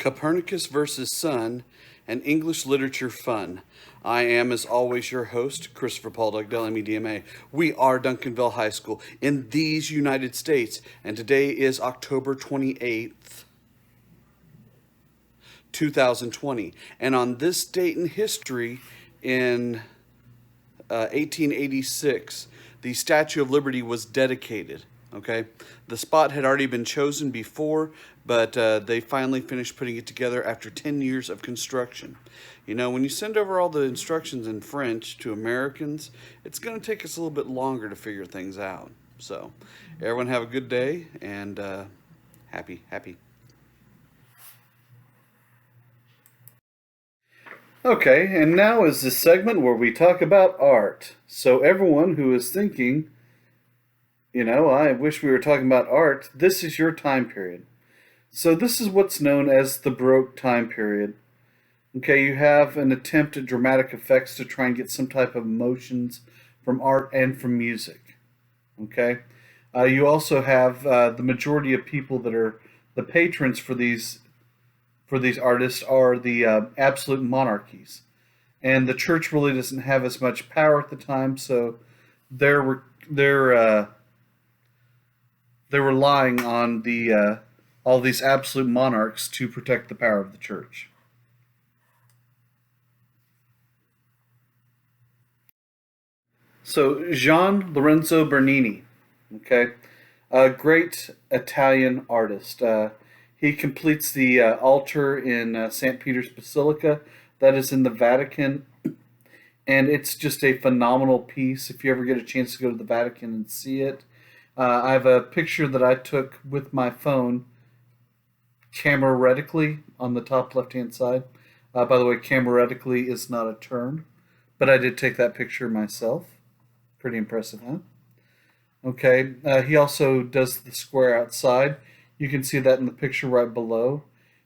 Copernicus versus Sun, and English Literature Fun. I am, as always, your host, Christopher Paul Dugdale, MEDMA. We are Duncanville High School in these United States, and today is October 28th, 2020. And on this date in history, in 1886, the Statue of Liberty was dedicated. Okay, the spot had already been chosen before, but they finally finished putting it together after 10 years of construction. You know, when you send over all the instructions in French to Americans, it's going to take us a little bit longer to figure things out. So, everyone have a good day, and happy. Okay, and now is the segment where we talk about art. So everyone who is thinking, I wish we were talking about art, this is your time period. So this is what's known as the Baroque time period. Okay, you have an attempt at dramatic effects to try and get some type of emotions from art and from music. Okay, you also have the majority of people that are the patrons for these artists are the absolute monarchies, and the church really doesn't have as much power at the time, so they're relying on the all these absolute monarchs to protect the power of the church. So Gian Lorenzo Bernini, okay, a great Italian artist. He completes the altar in St. Peter's Basilica, that is in the Vatican, and it's just a phenomenal piece. If you ever get a chance to go to the Vatican and see it, I have a picture that I took with my phone, cameratically, on the top left-hand side. By the way, cameratically is not a term, but I did take that picture myself. Pretty impressive, huh? Okay, he also does the square outside. You can see that in the picture right below.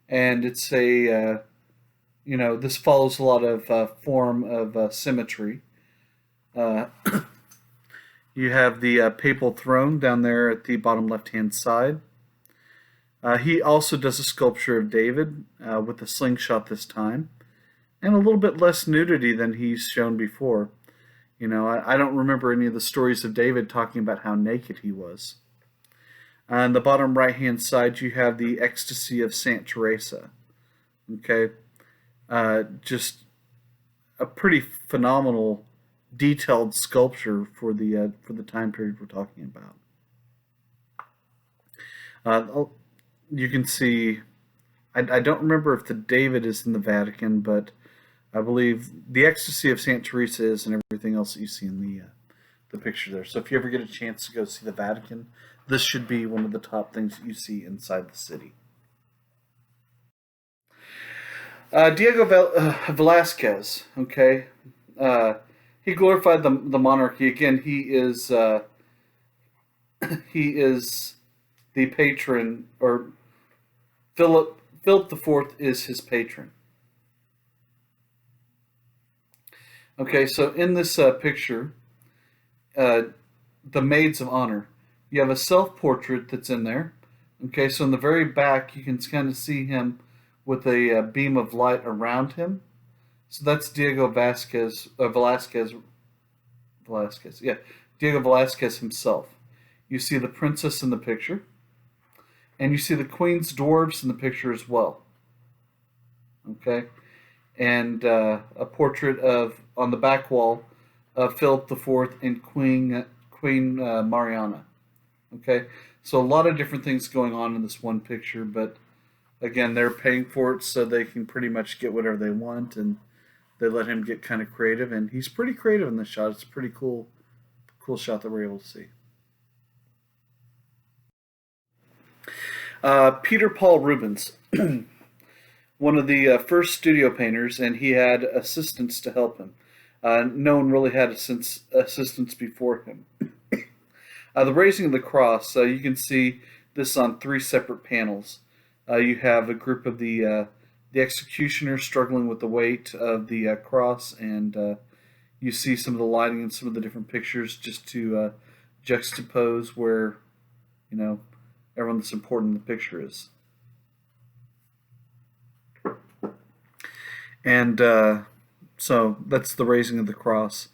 And it's this follows a lot of form of symmetry. Uh, you have the papal throne down there at the bottom left-hand side. He also does a sculpture of David with a slingshot this time, and a little bit less nudity than he's shown before. I don't remember any of the stories of David talking about how naked he was. On the bottom right-hand side, you have the Ecstasy of Saint Teresa. Okay, just a pretty phenomenal, detailed sculpture for the time period we're talking about. You can see, I don't remember if the David is in the Vatican, but I believe the Ecstasy of Saint Teresa is, and everything else that you see in the picture there. So if you ever get a chance to go see the Vatican, this should be one of the top things that you see inside the city. Diego Velazquez, okay, he glorified the monarchy. Again, he is the patron, or Philip IV is his patron. Okay, so in this picture, the Maids of Honor, you have a self-portrait that's in there. Okay, so in the very back, you can kind of see him with a beam of light around him. So that's Diego Velazquez, yeah, Diego Velazquez himself. You see the princess in the picture, and you see the queen's dwarves in the picture as well. Okay, and a portrait on the back wall of Philip IV and Queen Mariana. Okay, so a lot of different things going on in this one picture, but again, they're paying for it, so they can pretty much get whatever they want, and they let him get kind of creative, and he's pretty creative in this shot. It's a pretty cool shot that we're able to see. Peter Paul Rubens, one of the first studio painters, and he had assistants to help him. No one really had assistants before him. The Raising of the Cross, you can see this on 3 separate panels. You have a group of the executioners struggling with the weight of the cross, and you see some of the lighting in some of the different pictures just to juxtapose where, everyone that's important in the picture is. And so that's the raising of the cross.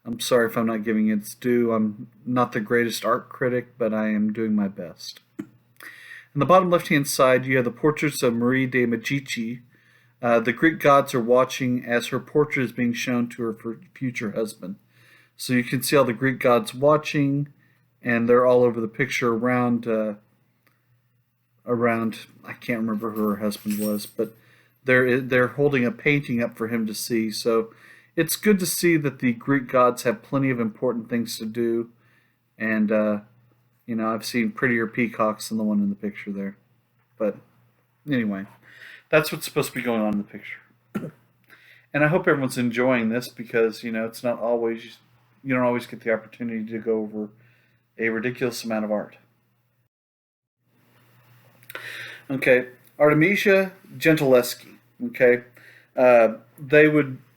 I'm sorry if I'm not giving it its due. I'm not the greatest art critic, but I am doing my best. On the bottom left-hand side, you have the portraits of Marie de Medici. The Greek gods are watching as her portrait is being shown to her future husband. So you can see all the Greek gods watching, and they're all over the picture around. I can't remember who her husband was, but they're holding a painting up for him to see. So it's good to see that the Greek gods have plenty of important things to do, and I've seen prettier peacocks than the one in the picture there. But anyway, that's what's supposed to be going on in the picture. And I hope everyone's enjoying this because it's not always you don't always get the opportunity to go over a ridiculous amount of art. Okay, Artemisia Gentileschi. Okay,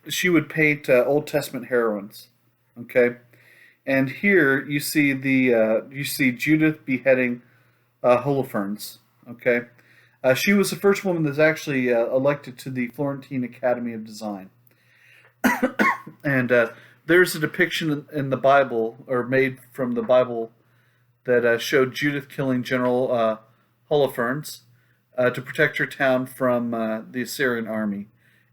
she would paint Old Testament heroines. Okay, and here you see Judith beheading Holofernes. Okay, she was the first woman that's actually elected to the Florentine Academy of Design. And there's a depiction in the Bible, or made from the Bible, that showed Judith killing General Holofernes to protect her town from the Assyrian army.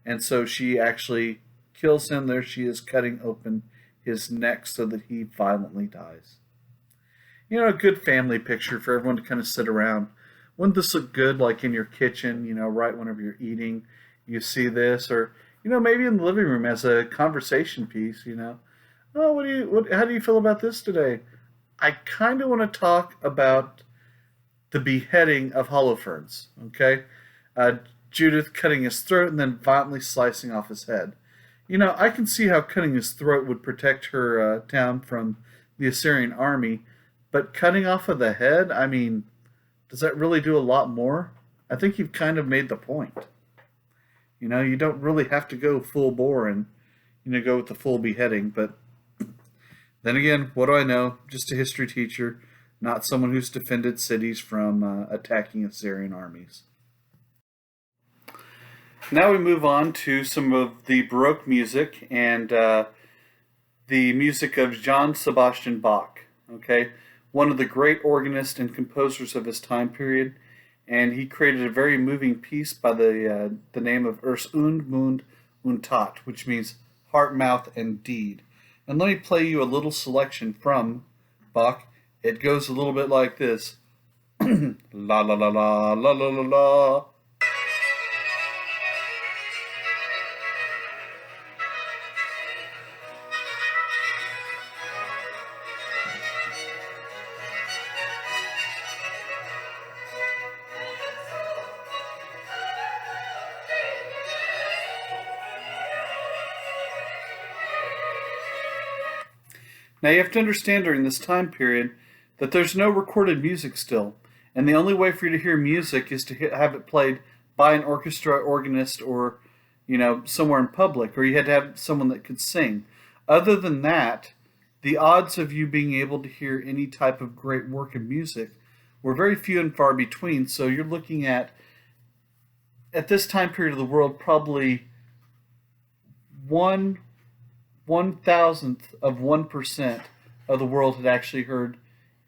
And so she actually kills him. There she is, cutting open his neck so that he violently dies. A good family picture for everyone to kind of sit around. Wouldn't this look good, like in your kitchen, right whenever you're eating, you see this, or maybe in the living room as a conversation piece, Oh, how do you feel about this today? I kind of want to talk about the beheading of Holofernes, okay? Judith cutting his throat and then violently slicing off his head. I can see how cutting his throat would protect her town from the Assyrian army, but cutting off of the head, I mean, does that really do a lot more? I think you've kind of made the point. You don't really have to go full bore and, go with the full beheading, but then again, what do I know? Just a history teacher, not someone who's defended cities from attacking Assyrian armies. Now we move on to some of the Baroque music and the music of Johann Sebastian Bach. Okay, one of the great organists and composers of his time period, and he created a very moving piece by the name of Urs und Mund und Tat, which means heart, mouth, and deed. And let me play you a little selection from Bach. It goes a little bit like this. La la la la la la la la. Now you have to understand during this time period that there's no recorded music still, and the only way for you to hear music is to have it played by an orchestra, organist, or somewhere in public, or you had to have someone that could sing. Other than that, the odds of you being able to hear any type of great work of music were very few and far between. So you're looking at this time period of the world, probably 1/1000th of 1% of the world had actually heard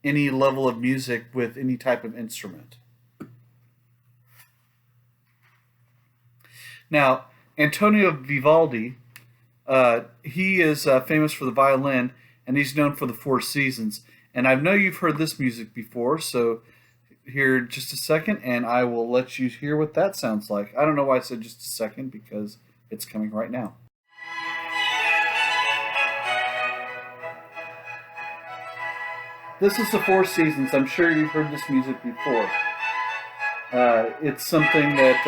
any level of music with any type of instrument. Now, Antonio Vivaldi, he is famous for the violin, and he's known for the Four Seasons. And I know you've heard this music before, so here just a second, and I will let you hear what that sounds like. I don't know why I said just a second, because it's coming right now. This is the Four Seasons. I'm sure you've heard this music before. It's something that,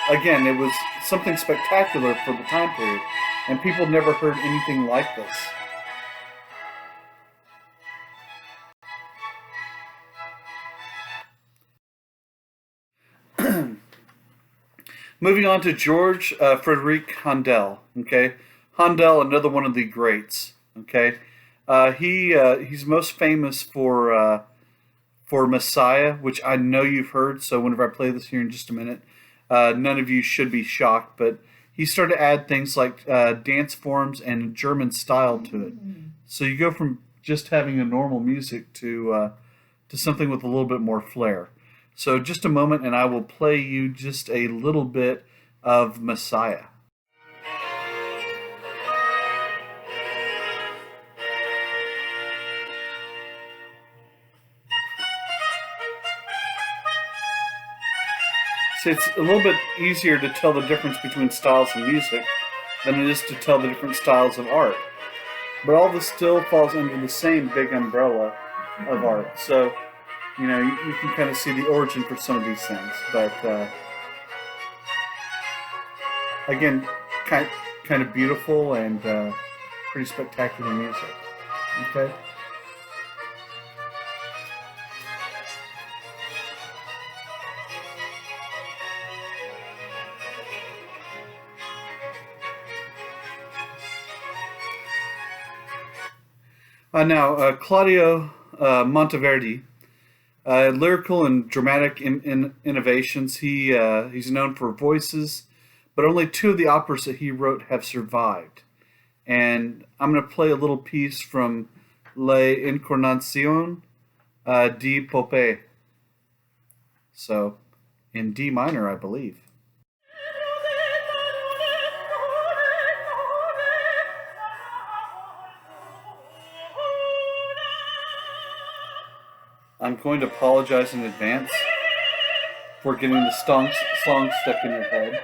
again, it was something spectacular for the time period, and people never heard anything like this. Moving on to George Frederick Handel. Okay, Handel, another one of the greats. Okay, he's most famous for Messiah, which I know you've heard. So whenever I play this here in just a minute, none of you should be shocked. But he started to add things like dance forms and German style to it. So you go from just having a normal music to something with a little bit more flair. So just a moment, and I will play you just a little bit of Messiah. So it's a little bit easier to tell the difference between styles of music than it is to tell the different styles of art. But all this still falls under the same big umbrella of art. So, you can kind of see the origin for some of these things. But again, kind of beautiful and pretty spectacular music. Okay. Now, Claudio Monteverdi, lyrical and dramatic innovations. He's known for voices, but only two of the operas that he wrote have survived. And I'm going to play a little piece from L'Incarnazione di Pope. So, in D minor, I believe. I'm going to apologize in advance for getting the song stuck in your head.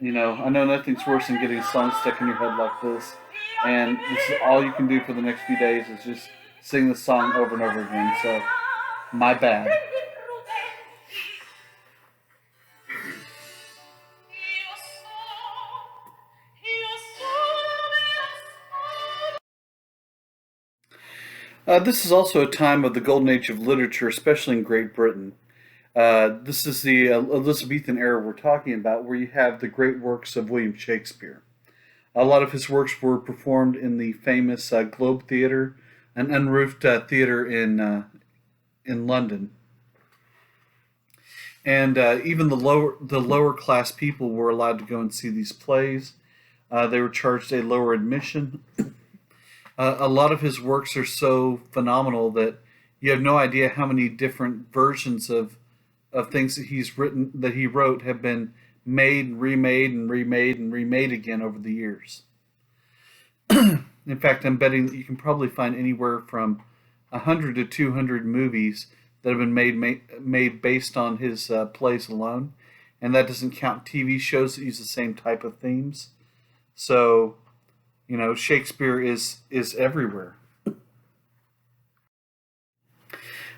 I know nothing's worse than getting a song stuck in your head like this. And this is all you can do for the next few days is just sing the song over and over again. So, my bad. This is also a time of the golden age of literature, especially in Great Britain. This is the Elizabethan era we're talking about, where you have the great works of William Shakespeare. A lot of his works were performed in the famous Globe Theatre, an unroofed theater in London. And even the lower class people were allowed to go and see these plays. They were charged a lower admission. A lot of his works are so phenomenal that you have no idea how many different versions of things that he wrote have been made and remade and remade and remade again over the years. In fact, I'm betting that you can probably find anywhere from 100 to 200 movies that have been made based on his plays alone, and that doesn't count TV shows that use the same type of themes. So, Shakespeare is everywhere.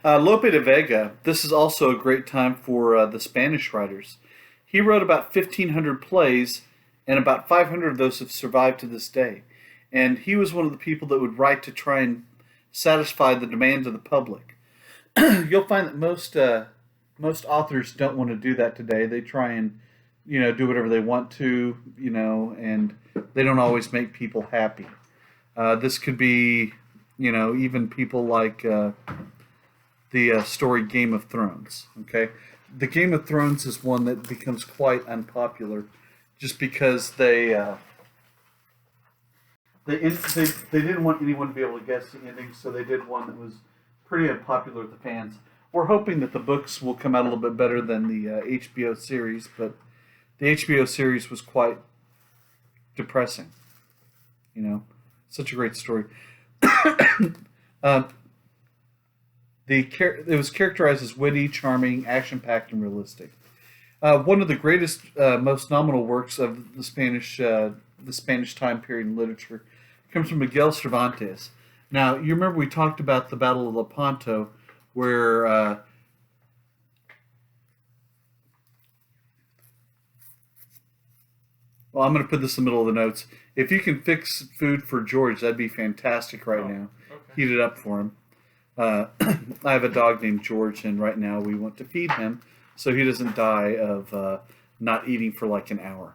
Lope de Vega, this is also a great time for the Spanish writers. He wrote about 1,500 plays, and about 500 of those have survived to this day. And he was one of the people that would write to try and satisfy the demands of the public. You'll find that most authors don't want to do that today. They try and do whatever they want to, and they don't always make people happy. This could be, even people like the story Game of Thrones. Okay, the Game of Thrones is one that becomes quite unpopular, just because they didn't want anyone to be able to guess the ending, so they did one that was pretty unpopular with the fans. We're hoping that the books will come out a little bit better than the HBO series, but the HBO series was quite depressing. Such a great story. It was characterized as witty, charming, action-packed, and realistic. One of the greatest, most nominal works of the Spanish time period in literature comes from Miguel Cervantes. Now, you remember we talked about the Battle of Lepanto, where well, I'm going to put this in the middle of the notes. If you can fix food for George, that'd be fantastic right now. Okay. Heat it up for him. I have a dog named George, and right now we want to feed him so he doesn't die of not eating for like an hour.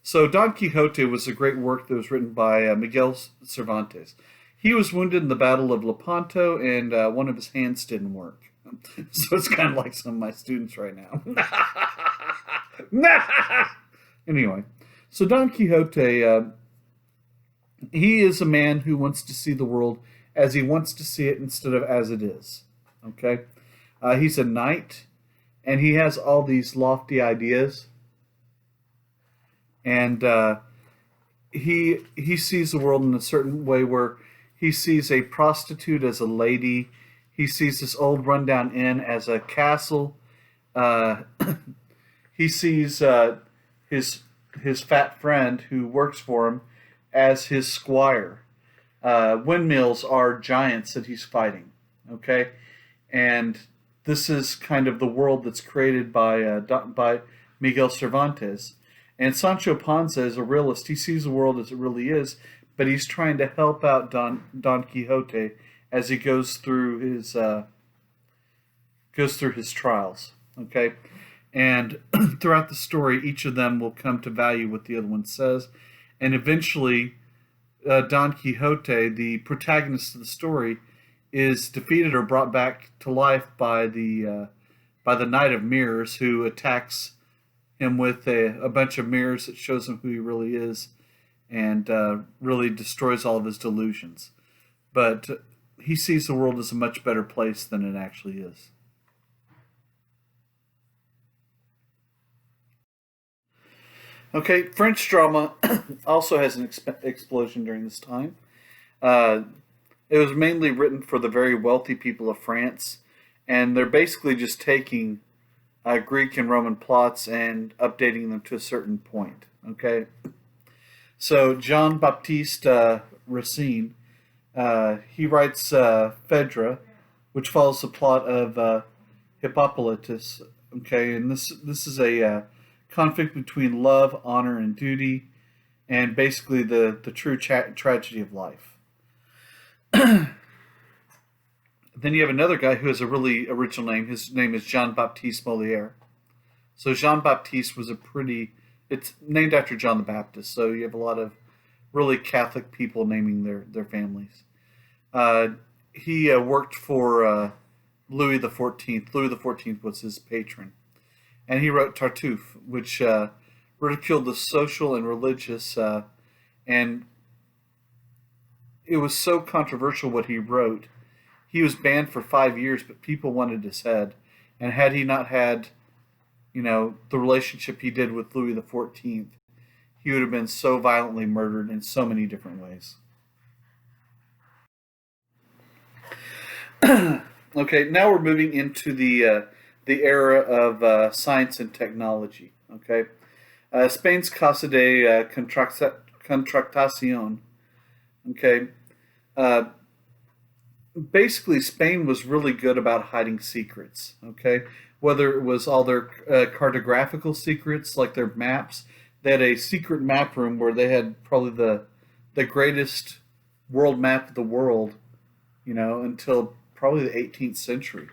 So Don Quixote was a great work that was written by Miguel Cervantes. He was wounded in the Battle of Lepanto, and one of his hands didn't work. So it's kind of like some of my students right now. Anyway, so Don Quixote, he is a man who wants to see the world as he wants to see it instead of as it is. Okay, he's a knight, and he has all these lofty ideas, and he sees the world in a certain way where he sees a prostitute as a lady. He sees this old rundown inn as a castle. Uh, he sees his fat friend who works for him as his squire. Windmills are giants that he's fighting. Okay, and this is kind of the world that's created by Miguel Cervantes. And Sancho Panza is a realist. He sees the world as it really is, but he's trying to help out Don Quixote as he goes through his trials. Okay, and throughout the story, each of them will come to value what the other one says, and eventually, Don Quixote, the protagonist of the story, is defeated or brought back to life by the Knight of Mirrors, who attacks him with a bunch of mirrors that shows him who he really is, and really destroys all of his delusions. But he sees the world as a much better place than it actually is. Okay, French drama also has an explosion during this time. Uh, it was mainly written for the very wealthy people of France, and they're basically just taking Greek and Roman plots and updating them to a certain point. Okay, so Jean-Baptiste Racine, he writes Phaedra, which follows the plot of Hippolytus. Okay, and this is a conflict between love, honor, and duty, and basically the true tragedy of life. Then you have another guy who has a really original name. His name is Jean-Baptiste Molière. So Jean-Baptiste was it's named after John the Baptist, so you have a lot of really Catholic people naming their families. He worked for Louis XIV. Louis XIV was his patron. And he wrote Tartuffe, which ridiculed the social and religious, and it was so controversial what he wrote. He was banned for 5 years, but people wanted his head. And had he not had, the relationship he did with Louis XIV, he would have been so violently murdered in so many different ways. Okay, now we're moving into the era of science and technology. Okay, Spain's Casa de Contractación. Okay, basically Spain was really good about hiding secrets. Okay, whether it was all their cartographical secrets, like their maps. They had a secret map room where they had probably the greatest world map of the world, until probably the 18th century.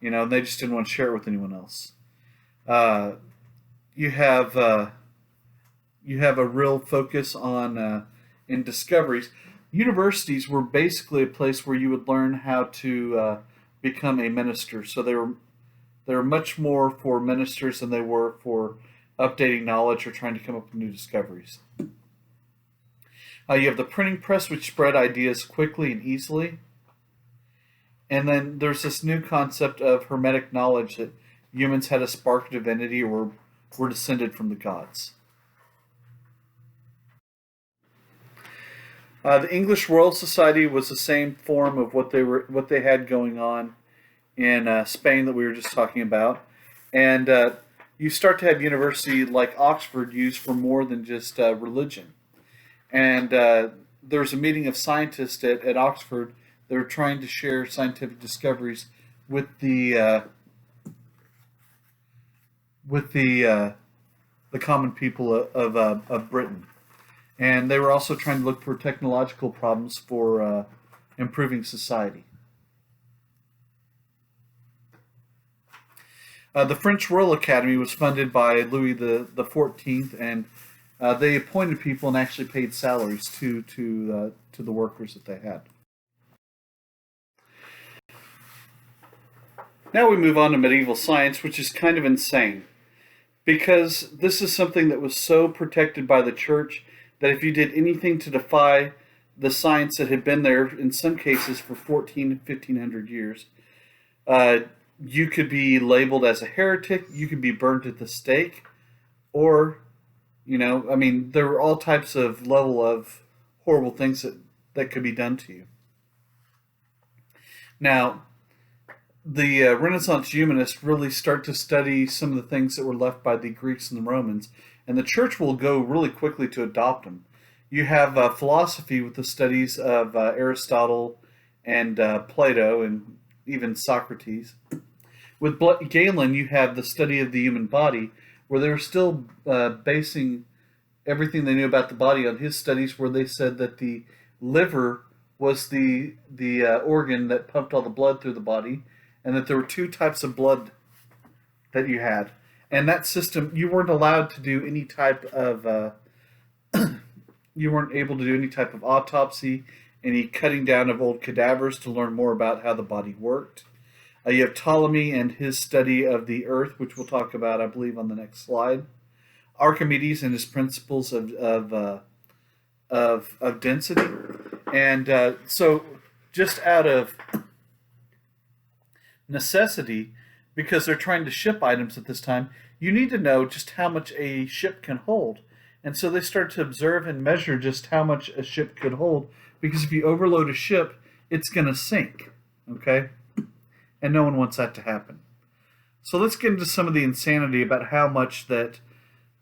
They just didn't want to share it with anyone else. You have a real focus on in discoveries. Universities were basically a place where you would learn how to become a minister. So they were much more for ministers than they were for updating knowledge or trying to come up with new discoveries. You have the printing press, which spread ideas quickly and easily. And then there's this new concept of hermetic knowledge that humans had a spark of divinity or were descended from the gods. The English Royal Society was the same form of what they had going on in Spain that we were just talking about, and you start to have university like Oxford used for more than just religion. And there's a meeting of scientists at Oxford. They're trying to share scientific discoveries with the common people of Britain, and they were also trying to look for technological problems for improving society. The French Royal Academy was funded by Louis the XIV, and they appointed people and actually paid salaries to the workers that they had. Now we move on to medieval science, which is kind of insane. because this is something that was so protected by the church that if you did anything to defy the science that had been there in some cases for 1500 years, uh, you could be labeled as a heretic, you could be burned at the stake, or, I mean, there were all types of level of horrible things that could be done to you. Now, the Renaissance humanists really start to study some of the things that were left by the Greeks and the Romans, and the church will go really quickly to adopt them. You have philosophy with the studies of Aristotle and Plato and even Socrates. With Galen, you have the study of the human body, where they were still basing everything they knew about the body on his studies, where they said that the liver was the organ that pumped all the blood through the body, and that there were two types of blood that you had. And that system, you weren't allowed to do any type of, you weren't able to do any type of autopsy, any cutting down of old cadavers to learn more about how the body worked. You have Ptolemy and his study of the earth, which we'll talk about, I believe, on the next slide. Archimedes and his principles of density. And so just out of necessity, because they're trying to ship items at this time, you need to know just how much a ship can hold. And so they start to observe and measure just how much a ship could hold, because if you overload a ship, it's going to sink, okay? And no one wants that to happen. So let's get into some of the insanity about how much that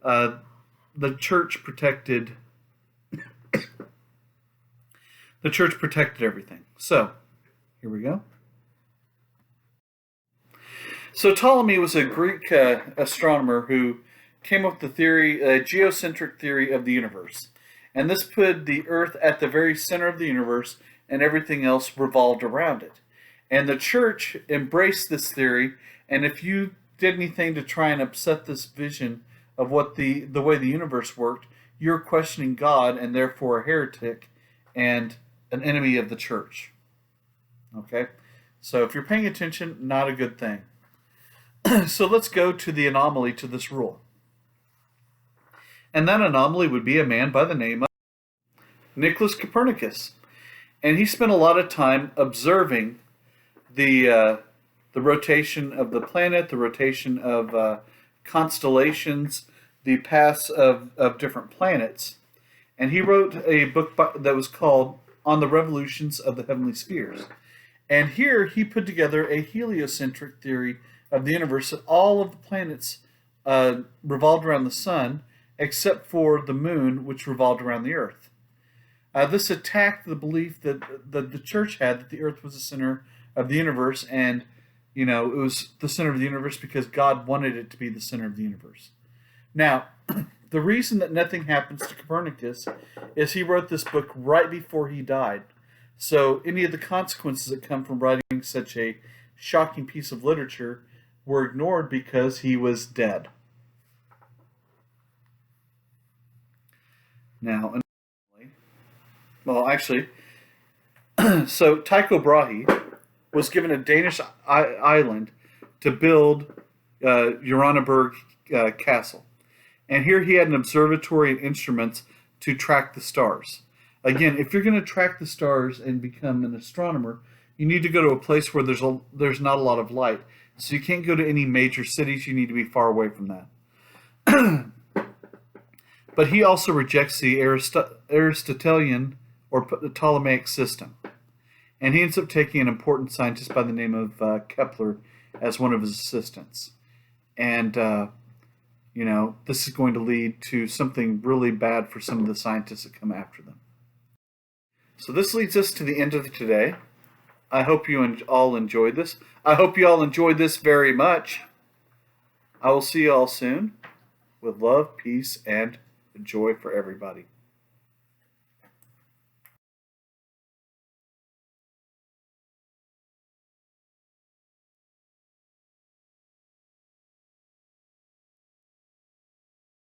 the church protected. The church protected everything. So here we go. So Ptolemy was a Greek astronomer who came up with the theory, a geocentric theory of the universe. And this put the Earth at the very center of the universe, and everything else revolved around it. And the church embraced this theory, and if you did anything to try and upset this vision of what the way the universe worked, you're questioning God, and therefore a heretic and an enemy of the church. Okay? So if you're paying attention, not a good thing. So let's go to the anomaly to this rule. And that anomaly would be a man by the name of Nicholas Copernicus. And he spent a lot of time observing the rotation of the planet, the rotation of constellations, the paths of different planets. And he wrote a book that was called On the Revolutions of the Heavenly Spheres. And here he put together a heliocentric theory of the universe, that all of the planets revolved around the sun, except for the moon, which revolved around the earth. This attacked the belief that the church had that the earth was the center of the universe, and it was the center of the universe because God wanted it to be the center of the universe. Now, the reason that nothing happens to Copernicus is he wrote this book right before he died. So any of the consequences that come from writing such a shocking piece of literature were ignored because he was dead. Now, well, actually, so Tycho Brahe was given a Danish island to build Uraniborg Castle. And here he had an observatory and instruments to track the stars. Again, if you're going to track the stars and become an astronomer, you need to go to a place where there's not a lot of light. So you can't go to any major cities. You need to be far away from that. But he also rejects the Aristotelian or Ptolemaic system. And he ends up taking an important scientist by the name of Kepler as one of his assistants. And, this is going to lead to something really bad for some of the scientists that come after them. So this leads us to the end of today. I hope you all enjoyed this. I hope you all enjoyed this very much. I will see you all soon. With love, peace, and joy for everybody.